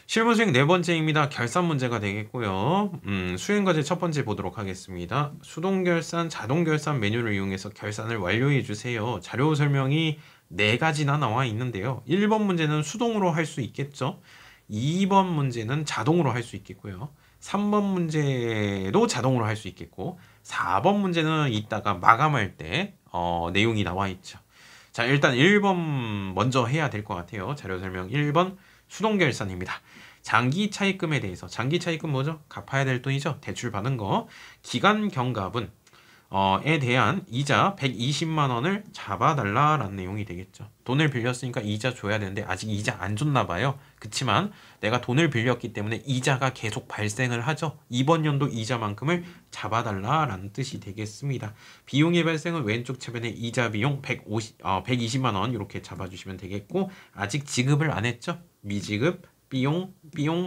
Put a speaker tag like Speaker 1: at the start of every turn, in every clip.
Speaker 1: 실무 수행 네 번째입니다. 결산 문제가 되겠고요. 수행 과제 첫 번째 보도록 하겠습니다. 수동 결산, 자동 결산 메뉴를 이용해서 결산을 완료해 주세요. 자료 설명이 네 가지나 나와 있는데요. 1번 문제는 수동으로 할 수 있겠죠. 2번 문제는 자동으로 할 수 있겠고요. 3번 문제도 자동으로 할 수 있겠고 4번 문제는 이따가 마감할 때 내용이 나와 있죠. 자, 일단 1번 먼저 해야 될 것 같아요. 자료 설명 1번 수동 결산입니다. 장기 차입금에 대해서 장기 차입금 뭐죠? 갚아야 될 돈이죠. 대출 받은 거. 기간 경과분 에 대한 이자 120만 원을 잡아달라라는 내용이 되겠죠. 돈을 빌렸으니까 이자 줘야 되는데 아직 이자 안 줬나 봐요. 그치만 내가 돈을 빌렸기 때문에 이자가 계속 발생을 하죠. 이번 연도 이자만큼을 잡아달라라는 뜻이 되겠습니다. 비용의 발생은 왼쪽 차변에 이자 비용 120만 원 이렇게 잡아주시면 되겠고 아직 지급을 안 했죠. 미지급 비용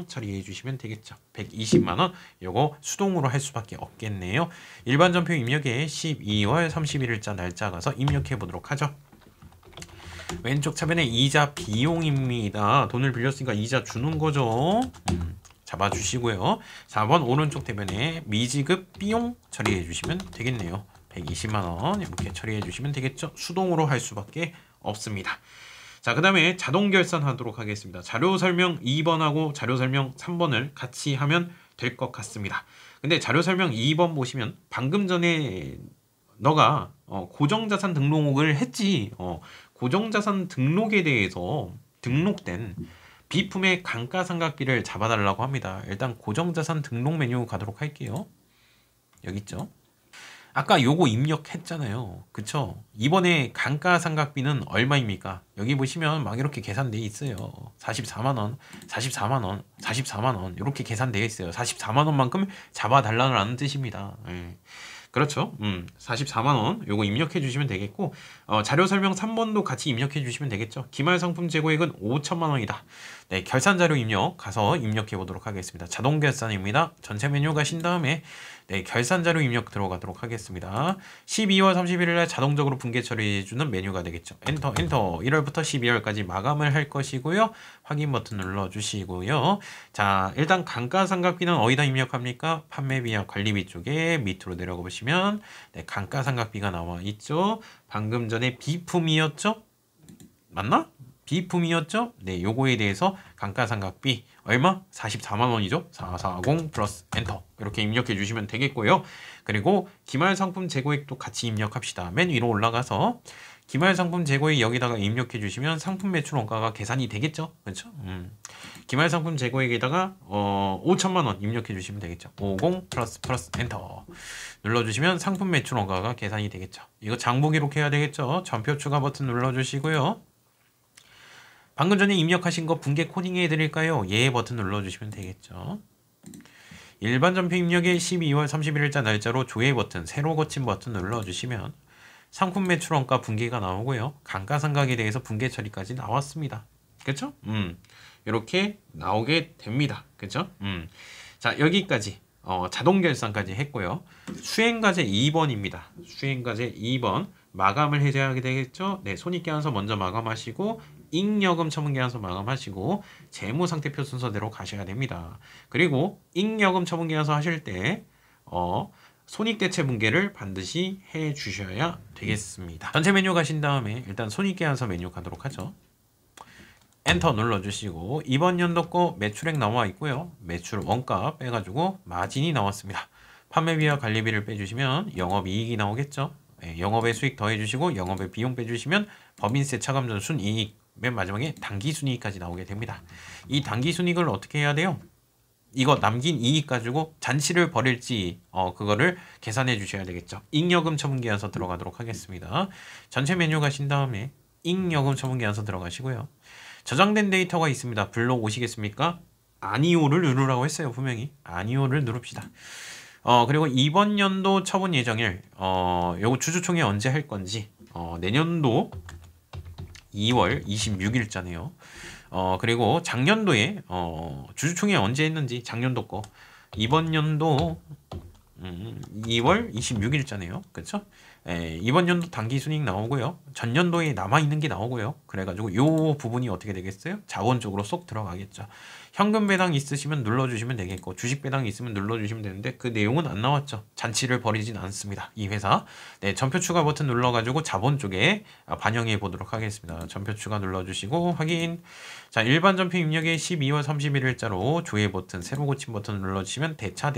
Speaker 1: 처리해 주시면 되겠죠. 120만 원 요거 수동으로 할 수밖에 없겠네요. 일반 전표 입력에 12월 31일자 날짜 가서 입력해 보도록 하죠. 왼쪽 차변에 이자 비용입니다. 돈을 빌렸으니까 이자 주는 거죠. 잡아주시고요. 4번 오른쪽 대변에 미지급 비용 처리해 주시면 되겠네요. 120만 원 이렇게 처리해 주시면 되겠죠. 수동으로 할 수밖에 없습니다. 자, 그 다음에 자동 결산하도록 하겠습니다. 자료 설명 2번하고 자료 설명 3번을 같이 하면 될 것 같습니다. 근데 자료 설명 2번 보시면 방금 전에 너가 고정자산 등록을 했지. 고정자산 등록에 대해서 등록된 비품의 감가상각비를 잡아달라고 합니다. 일단 고정자산 등록 메뉴 가도록 할게요. 여기 있죠. 아까 요거 입력했잖아요. 그쵸? 이번에 감가상각비는 얼마입니까? 여기 보시면 막 이렇게 계산되어 있어요. 44만원, 44만원, 44만원 이렇게 계산되어 있어요. 44만원만큼 잡아달라는 뜻입니다. 예. 그렇죠. 44만원 요거 입력해 주시면 되겠고 자료 설명 3번도 같이 입력해 주시면 되겠죠. 기말 상품 재고액은 5천만원이다. 네, 결산 자료 입력 가서 입력해 보도록 하겠습니다. 자동 결산입니다. 전체 메뉴 가신 다음에 네, 결산 자료 입력 들어가도록 하겠습니다. 12월 31일에 자동적으로 분계 처리해주는 메뉴가 되겠죠. 엔터 1월부터 12월까지 마감을 할 것이고요. 확인 버튼 눌러주시고요. 자, 일단 감가상각비는 어디다 입력합니까? 판매비와 관리비 쪽에 밑으로 내려가 보시면 네, 감가상각비가 나와 있죠. 방금 전에 비품이었죠? 맞나? 비품이었죠? 네, 요거에 대해서 감가상각비 얼마? 44만 원이죠. 440 플러스 엔터 이렇게 입력해 주시면 되겠고요. 그리고 기말상품 재고액도 같이 입력합시다. 맨 위로 올라가서 기말상품 재고액 여기다가 입력해 주시면 상품 매출 원가가 계산이 되겠죠. 그렇죠? 기말상품 재고액에다가 5천만 원 입력해 주시면 되겠죠. 50 플러스 엔터 눌러주시면 상품 매출 원가가 계산이 되겠죠. 이거 장부 기록해야 되겠죠. 전표 추가 버튼 눌러주시고요. 방금 전에 입력하신 거 분계 코딩 해드릴까요? 예 버튼 눌러주시면 되겠죠. 일반 전표 입력에 12월 31일자 날짜로 조회 버튼, 새로 고침 버튼 눌러주시면 상품 매출 원가 분계가 나오고요. 감가상각에 대해서 분계 처리까지 나왔습니다. 그렇죠? 이렇게 나오게 됩니다. 그렇죠? 자, 여기까지 자동 결산까지 했고요. 수행과제 2번입니다. 수행과제 2번 마감을 해제하게 되겠죠. 네, 손익계산서 먼저 마감하시고 잉여금 처분계산서 마감하시고 재무상태표 순서대로 가셔야 됩니다. 그리고 잉여금 처분계산서 하실 때 손익대체 분계를 반드시 해 주셔야 되겠습니다. 전체 메뉴 가신 다음에 일단 손익계산서 메뉴 가도록 하죠. 엔터 눌러주시고 이번 연도 거 매출액 나와 있고요. 매출 원가 빼가지고 마진이 나왔습니다. 판매비와 관리비를 빼주시면 영업이익이 나오겠죠. 네, 영업의 수익 더해주시고 영업의 비용 빼주시면 법인세 차감전 순이익 맨 마지막에 당기순이익까지 나오게 됩니다. 이 당기순이익을 어떻게 해야 돼요? 이거 남긴 이익 가지고 잔치를 벌일지 그거를 계산해 주셔야 되겠죠. 잉여금 처분계산서 들어가도록 하겠습니다. 전체 메뉴 가신 다음에 잉여금 처분계산서 들어가시고요. 저장된 데이터가 있습니다. 불러오시겠습니까? 아니오를 누르라고 했어요. 분명히 아니오를 누릅시다. 그리고 이번 연도 처분 예정일 요거 주주총회 언제 할 건지 내년도 2월 26일자네요. 그리고 작년도에 주주총회 언제 했는지 작년도 거 이번 연도 2월 26일자네요. 그렇죠? 이번 연도 당기순이익 나오고요. 전년도에 남아있는 게 나오고요. 그래가지고 요 부분이 어떻게 되겠어요? 자본적으로 쏙 들어가겠죠. 현금 배당 있으시면 눌러주시면 되겠고 주식 배당 있으면 눌러주시면 되는데 그 내용은 안 나왔죠. 잔치를 벌이진 않습니다. 이 회사. 네, 전표 추가 버튼 눌러가지고 자본 쪽에 반영해 보도록 하겠습니다. 전표 추가 눌러주시고 확인. 자, 일반 전표 입력에 12월 31일자로 조회 버튼 새로 고침 버튼 눌러주시면 대차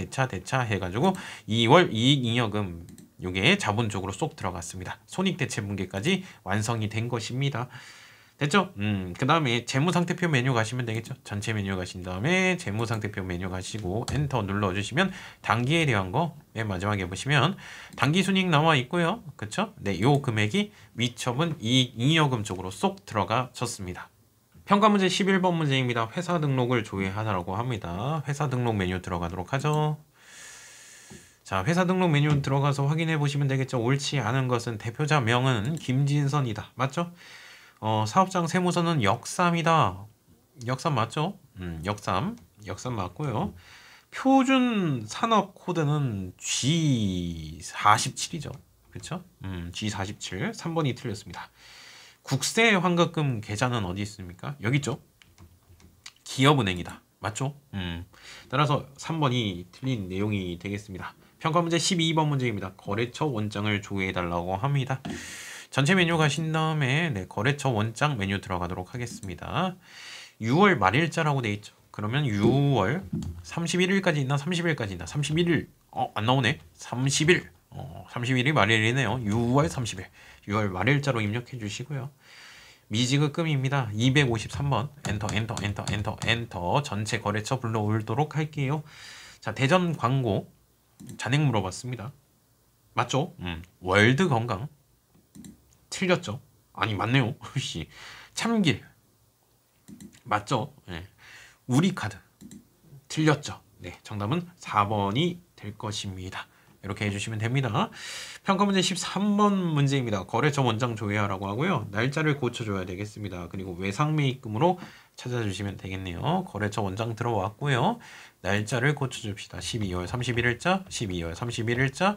Speaker 1: 해가지고 2월 이익 잉여금 요게 자본 쪽으로 쏙 들어갔습니다. 손익대체 분기까지 완성이 된 것입니다. 됐죠? 그 다음에 재무상태표 메뉴 가시면 되겠죠? 전체 메뉴 가신 다음에 재무상태표 메뉴 가시고 엔터 눌러주시면 단기에 대한 거 맨 마지막에 보시면 단기순이익 나와 있고요. 그쵸? 네, 요 금액이 위처분 이익 잉여금 쪽으로 쏙 들어가셨습니다. 평가 문제 11번 문제입니다. 회사 등록을 조회하라고 합니다. 회사 등록 메뉴 들어가도록 하죠. 자, 회사 등록 메뉴 들어가서 확인해 보시면 되겠죠. 옳지 않은 것은 대표자 명은 김진선이다. 맞죠? 사업장 세무서는 역삼이다. 역삼 맞죠? 역삼 맞고요. 표준 산업 코드는 G47이죠. 그쵸? G47. 3번이 틀렸습니다. 국세 환급금 계좌는 어디 있습니까? 여기 있죠? 기업은행이다. 맞죠? 따라서 3번이 틀린 내용이 되겠습니다. 평가 문제 12번 문제입니다. 거래처 원장을 조회해달라고 합니다. 전체 메뉴 가신 다음에 네, 거래처 원장 메뉴 들어가도록 하겠습니다. 6월 말일자라고 돼 있죠. 그러면 6월 31일까지 있나 30일까지 있나 31일 안 나오네. 30일 30일이 말일이네요. 6월 30일 6월 말일자로 입력해 주시고요. 미지급금입니다. 253번 엔터 전체 거래처 불러오도록 할게요. 자, 대전 광고 잔액 물어봤습니다. 맞죠? 월드 건강 틀렸죠? 아니 맞네요. 참길 맞죠? 네. 우리카드 틀렸죠? 네, 정답은 4번이 될 것입니다. 이렇게 해주시면 됩니다. 평가 문제 13번 문제입니다. 거래처 원장 조회하라고 하고요. 날짜를 고쳐줘야 되겠습니다. 그리고 외상매입금으로 찾아주시면 되겠네요. 거래처 원장 들어왔고요. 날짜를 고쳐줍시다. 12월 31일자, 12월 31일자.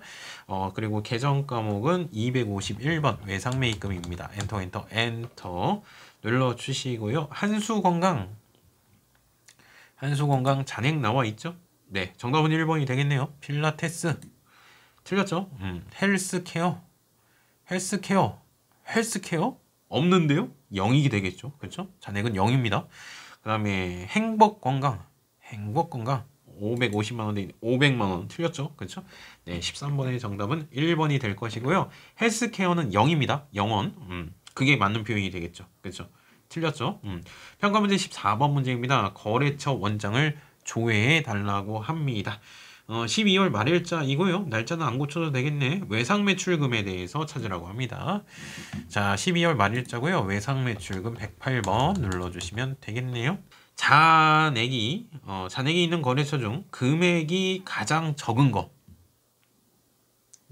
Speaker 1: 그리고 계정 과목은 251번 외상매입금입니다. 엔터 눌러주시고요. 한수건강 잔액 나와 있죠? 네, 정답은 1번이 되겠네요. 필라테스 틀렸죠? 헬스케어 없는데요? 0이 되겠죠? 그렇죠? 잔액은 0입니다. 그 다음에 행복건강 550만 원대 500만 원 틀렸죠? 그렇죠? 네, 13번의 정답은 1번이 될 것이고요. 헬스케어는 0입니다. 0원. 그게 맞는 표현이 되겠죠. 그렇죠? 틀렸죠? 평가 문제 14번 문제입니다. 거래처 원장을 조회해 달라고 합니다. 12월 말일자이고요. 날짜는 안 고쳐도 되겠네. 외상매출금에 대해서 찾으라고 합니다. 자, 12월 말일자고요. 외상매출금 108번 눌러주시면 되겠네요. 잔액이 있는 거래처 중 금액이 가장 적은 거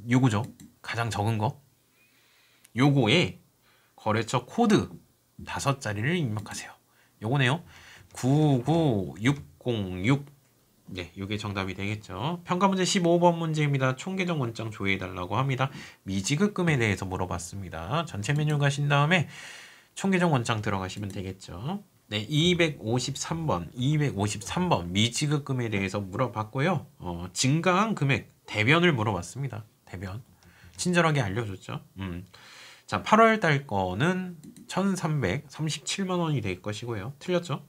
Speaker 1: 요거죠. 가장 적은 거 요거에 거래처 코드 5자리를 입력하세요. 요거네요. 99606. 네, 이게 정답이 되겠죠. 평가 문제 15번 문제입니다. 총계정 원장 조회해달라고 합니다. 미지급금에 대해서 물어봤습니다. 전체 메뉴 가신 다음에 총계정 원장 들어가시면 되겠죠. 네, 253번 미지급금에 대해서 물어봤고요. 증가한 금액 대변을 물어봤습니다. 대변 친절하게 알려줬죠. 자, 8월 달 거는 1,337만 원이 될 것이고요. 틀렸죠?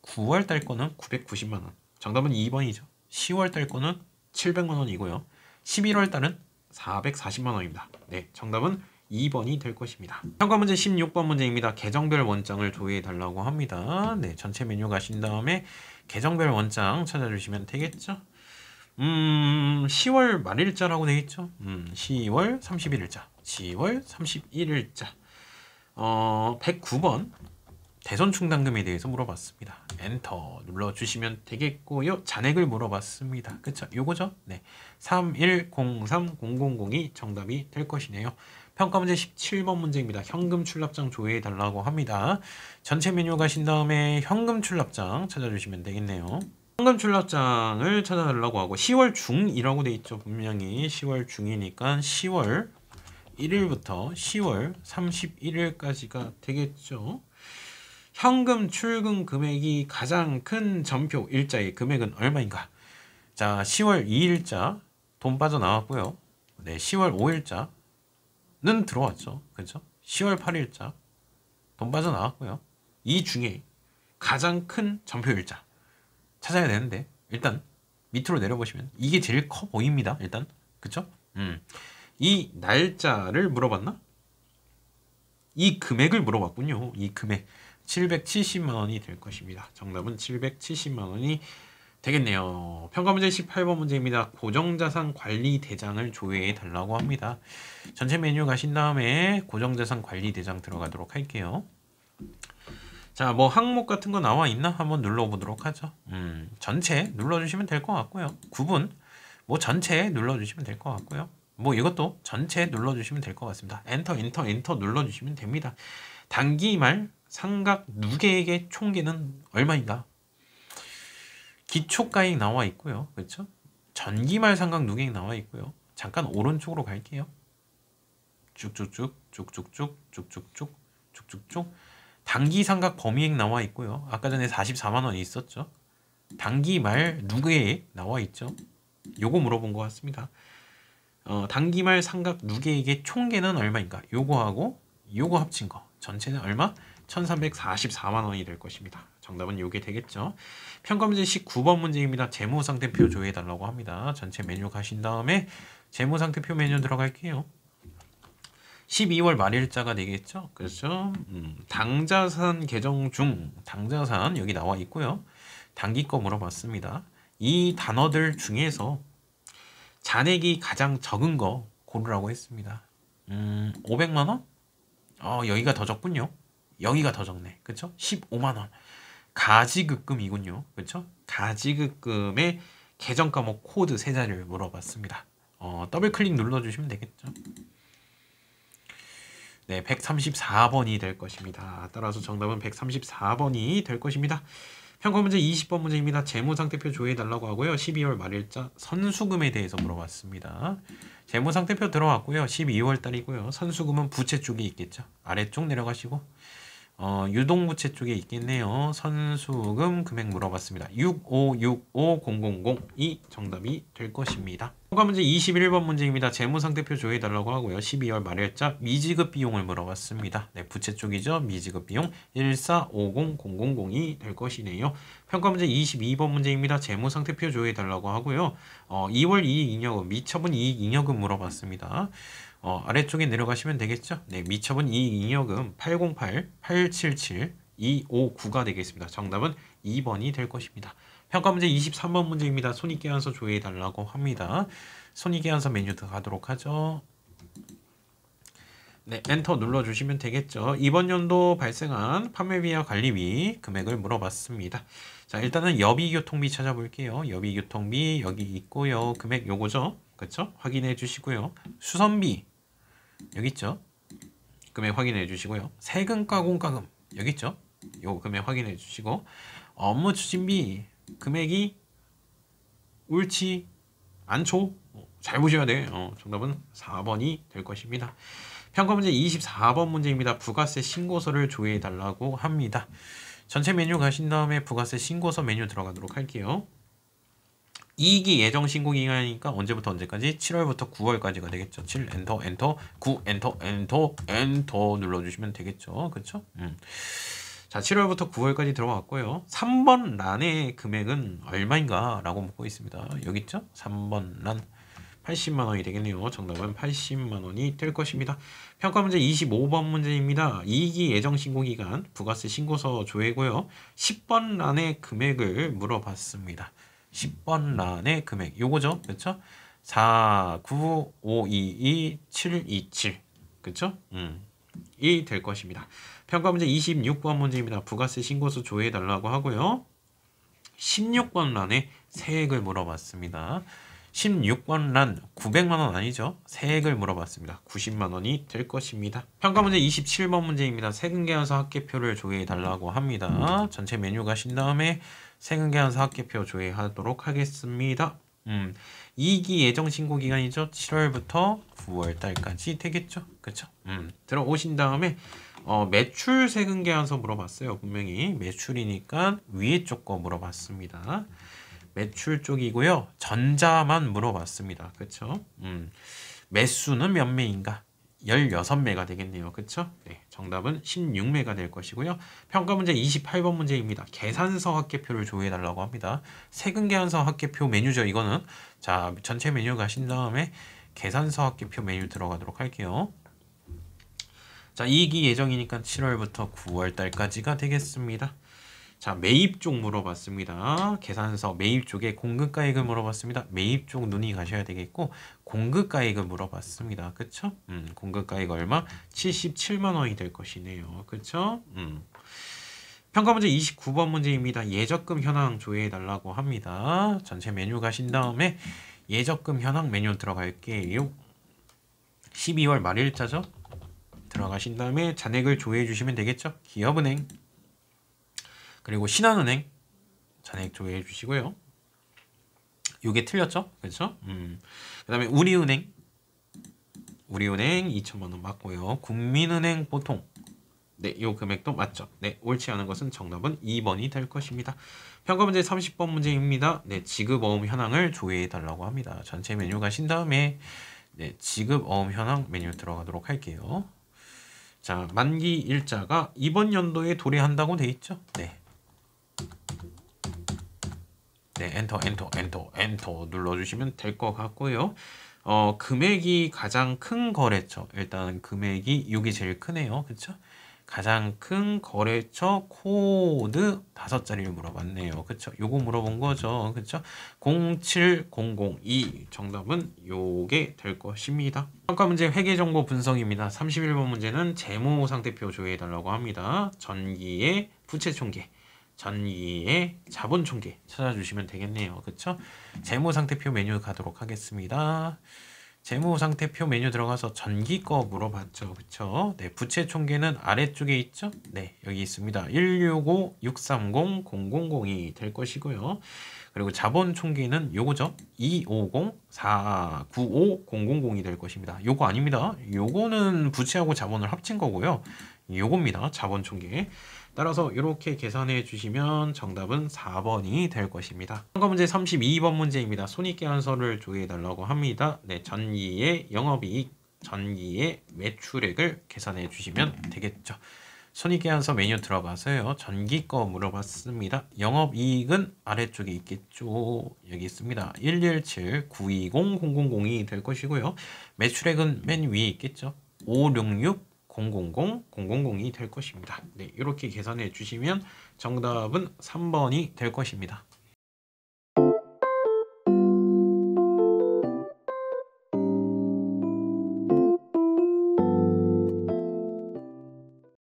Speaker 1: 9월 달 거는 990만 원. 정답은 2번이죠. 10월 달 거는 700만 원이고요. 11월 달은 440만 원입니다. 네, 정답은 2번이 될 것입니다. 평가 문제 16번 문제입니다. 계정별 원장을 조회해 달라고 합니다. 네, 전체 메뉴 가신 다음에 계정별 원장 찾아주시면 되겠죠. 10월 말일자라고 되어 있죠. 10월 31일자. 10월 31일자. 109번 대선 충당금에 대해서 물어봤습니다. 엔터 눌러주시면 되겠고요. 잔액을 물어봤습니다. 그쵸? 요거죠? 네. 31030002 정답이 될 것이네요. 평가 문제 17번 문제입니다. 현금 출납장 조회해 달라고 합니다. 전체 메뉴 가신 다음에 현금 출납장 찾아주시면 되겠네요. 현금 출납장을 찾아달라고 하고 10월 중이라고 돼 있죠. 분명히 10월 중이니까 10월 1일부터 10월 31일까지가 되겠죠. 현금 출금 금액이 가장 큰 전표 일자의 금액은 얼마인가? 자, 10월 2일자 돈 빠져나왔고요. 네, 10월 5일자는 들어왔죠. 그렇죠? 10월 8일자 돈 빠져나왔고요. 이 중에 가장 큰 전표 일자 찾아야 되는데 일단 밑으로 내려보시면 이게 제일 커 보입니다. 일단 그쵸? 이 날짜를 물어봤나? 이 금액을 물어봤군요. 이 금액 770만 원이 될 것입니다. 정답은 770만 원이 되겠네요. 평가 문제 18번 문제입니다. 고정자산 관리 대장을 조회해 달라고 합니다. 전체 메뉴 가신 다음에 고정자산 관리 대장 들어가도록 할게요. 자, 뭐 항목 같은 거 나와 있나? 한번 눌러보도록 하죠. 전체 눌러주시면 될 것 같고요. 구분, 뭐 전체 눌러주시면 될 것 같고요. 뭐 이것도 전체 눌러주시면 될 것 같습니다. 엔터, 엔터, 엔터 눌러주시면 됩니다. 단기말 상각 누계액의 총계는 얼마인가? 기초가액 나와 있고요. 그렇죠? 전기말 상각 누계액 나와 있고요. 잠깐 오른쪽으로 갈게요. 쭉쭉쭉, 쭉쭉쭉, 쭉쭉쭉, 쭉쭉쭉. 단기 상각 범위액 나와 있고요. 아까 전에 44만 원이 있었죠. 단기 말 누계액 나와 있죠. 요거 물어본 것 같습니다. 단기 말 상각 누계액의 총계는 얼마인가? 요거하고 요거 합친 거 전체는 얼마? 1344만 원이 될 것입니다. 정답은 요게 되겠죠. 평가 문제 19번 문제입니다. 재무상태표 조회해 달라고 합니다. 전체 메뉴 가신 다음에 재무상태표 메뉴 들어갈게요. 12월 말일자가 되겠죠. 그렇죠. 당자산 계정 중 당자산 여기 나와 있고요. 단기 거 물어봤습니다. 이 단어들 중에서 잔액이 가장 적은 거 고르라고 했습니다. 500만 원? 여기가 더 적군요. 여기가 더 적네. 그렇죠? 15만 원. 가지급금이군요. 그렇죠? 가지급금의 계정 과목 코드 세 자리를 물어봤습니다. 더블 클릭 눌러주시면 되겠죠. 네, 134번이 될 것입니다. 따라서 정답은 134번이 될 것입니다. 평가 문제 20번 문제입니다. 재무상태표 조회해 달라고 하고요. 12월 말일자 선수금에 대해서 물어봤습니다. 재무상태표 들어왔고요. 12월 달이고요. 선수금은 부채 쪽에 있겠죠. 아래쪽 내려가시고 유동부채 쪽에 있겠네요. 선수금 금액 물어봤습니다. 6565000이 정답이 될 것입니다. 평가 문제 21번 문제입니다. 재무상태표 조회해 달라고 하고요. 12월 말일자 미지급 비용을 물어봤습니다. 네, 부채 쪽이죠. 미지급 비용 1450000이 될 것이네요. 평가 문제 22번 문제입니다. 재무상태표 조회해 달라고 하고요. 2월 이익 잉여금, 미처분 이익 잉여금 물어봤습니다. 아래쪽에 내려가시면 되겠죠. 네, 미처분 이익 잉여금 808-877-259가 되겠습니다. 정답은 2번이 될 것입니다. 평가 문제 23번 문제입니다. 손익계산서 조회해 달라고 합니다. 손익계산서 메뉴 들어가도록 하죠. 네, 엔터 눌러주시면 되겠죠. 이번 연도 발생한 판매비와 관리비 금액을 물어봤습니다. 자, 일단은 여비교통비 찾아볼게요. 여비교통비 여기 있고요. 금액 요거죠. 그렇죠? 확인해 주시고요. 수선비 여기 있죠. 금액 확인해 주시고요. 세금과 공과금 여기 있죠. 요 금액 확인해 주시고 업무 추진비 금액이 옳지 않죠. 잘 보셔야 돼. 정답은 4번이 될 것입니다. 평가 문제 24번 문제입니다. 부가세 신고서를 조회해 달라고 합니다. 전체 메뉴 가신 다음에 부가세 신고서 메뉴 들어가도록 할게요. 이익이 예정 신고 기간이니까 언제부터 언제까지? 7월부터 9월까지가 되겠죠. 7 엔터 엔터 9 엔터 엔터 엔터 눌러주시면 되겠죠. 그렇죠? 자, 7월부터 9월까지 들어왔고요. 3번 란의 금액은 얼마인가 라고 묻고 있습니다. 여기 있죠? 3번 란 80만 원이 되겠네요. 정답은 80만 원이 될 것입니다. 평가 문제 25번 문제입니다. 이익이 예정 신고 기간 부가세 신고서 조회고요. 10번 란의 금액을 물어봤습니다. 10번 란의 금액 요거죠. 그렇죠? 49522 727 그렇죠? 이 될 것입니다. 평가 문제 26번 문제입니다. 부가세 신고서 조회해 달라고 하고요. 16번 란의 세액을 물어봤습니다. 16번 란 900만 원 아니죠? 세액을 물어봤습니다. 90만 원이 될 것입니다. 평가 문제 27번 문제입니다. 세금계산서 합계표를 조회해 달라고 합니다. 전체 메뉴 가신 다음에 세금계산서 합계표 조회하도록 하겠습니다. 음, 2기 예정 신고 기간이죠. 7월부터 9월 달까지 되겠죠. 그쵸? 들어오신 다음에 매출 세금 계산서 물어봤어요. 분명히 매출이니까 위에 쪽 거 물어봤습니다. 매출 쪽이고요. 전자만 물어봤습니다. 그쵸? 매수는 몇 매인가? 16매가 되겠네요. 그쵸? 네, 정답은 16매가 될 것이고요. 평가 문제 28번 문제입니다. 계산서 합계표를 조회해달라고 합니다. 세금 계산서 합계표 메뉴죠. 이거는 자 전체 메뉴 가신 다음에 계산서 합계표 메뉴 들어가도록 할게요. 자 2기 예정이니까 7월부터 9월 달까지가 되겠습니다. 자 매입 쪽 물어봤습니다. 계산서 매입 쪽에 공급가액을 물어봤습니다. 매입 쪽 눈이 가셔야 되겠고 공급가액을 물어봤습니다. 그쵸? 공급가액 얼마? 77만 원이 될 것이네요. 그쵸? 평가 문제 29번 문제입니다. 예적금 현황 조회해 달라고 합니다. 전체 메뉴 가신 다음에 예적금 현황 메뉴 들어갈게요. 12월 말일자죠? 들어가신 다음에 잔액을 조회해 주시면 되겠죠? 기업은행 그리고 신한은행 잔액 조회해 주시고요. 요게 틀렸죠? 그렇죠? 그 다음에 우리은행 2천만 원 맞고요. 국민은행 보통 네, 요 금액도 맞죠? 네, 옳지 않은 것은 정답은 2번이 될 것입니다. 평가 문제 30번 문제입니다. 네, 지급어음 현황을 조회해 달라고 합니다. 전체 메뉴 가신 다음에 네, 지급어음 현황 메뉴 들어가도록 할게요. 자, 만기 일자가 이번 연도에 도래한다고 돼 있죠? 네. 네, 엔터 눌러주시면 될 것 같고요. 금액이 가장 큰 거래처. 일단 금액이 이게 제일 크네요. 그쵸? 가장 큰 거래처 코드 5자리를 물어봤네요. 그쵸? 요거 물어본 거죠. 그쵸? 07002 정답은 요게 될 것입니다. 평가 문제 회계정보 분석입니다. 31번 문제는 재무상태표 조회해달라고 합니다. 전기의 부채총계. 전기의 자본총계 찾아주시면 되겠네요. 그쵸? 재무상태표 메뉴 가도록 하겠습니다. 재무상태표 메뉴 들어가서 전기 거 물어봤죠. 그쵸? 네, 부채총계는 아래쪽에 있죠? 네, 여기 있습니다. 165-630-0002 될 것이고요. 그리고 자본총계는 요거죠. 250-495-0002 될 것입니다. 요거 아닙니다. 요거는 부채하고 자본을 합친 거고요. 요겁니다. 자본총계. 따라서 이렇게 계산해 주시면 정답은 4번이 될 것입니다. 평가 문제 32번 문제입니다. 손익계산서를 조회해 달라고 합니다. 네, 전기의 영업이익, 전기의 매출액을 계산해 주시면 되겠죠. 손익계산서 메뉴 들어가서요. 전기 거 물어봤습니다. 영업이익은 아래쪽에 있겠죠. 여기 있습니다. 117-920-0002 될 것이고요. 매출액은 맨 위에 있겠죠. 566-000-0002 될 것입니다. 네, 이렇게 계산해 주시면 정답은 3번이 될 것입니다.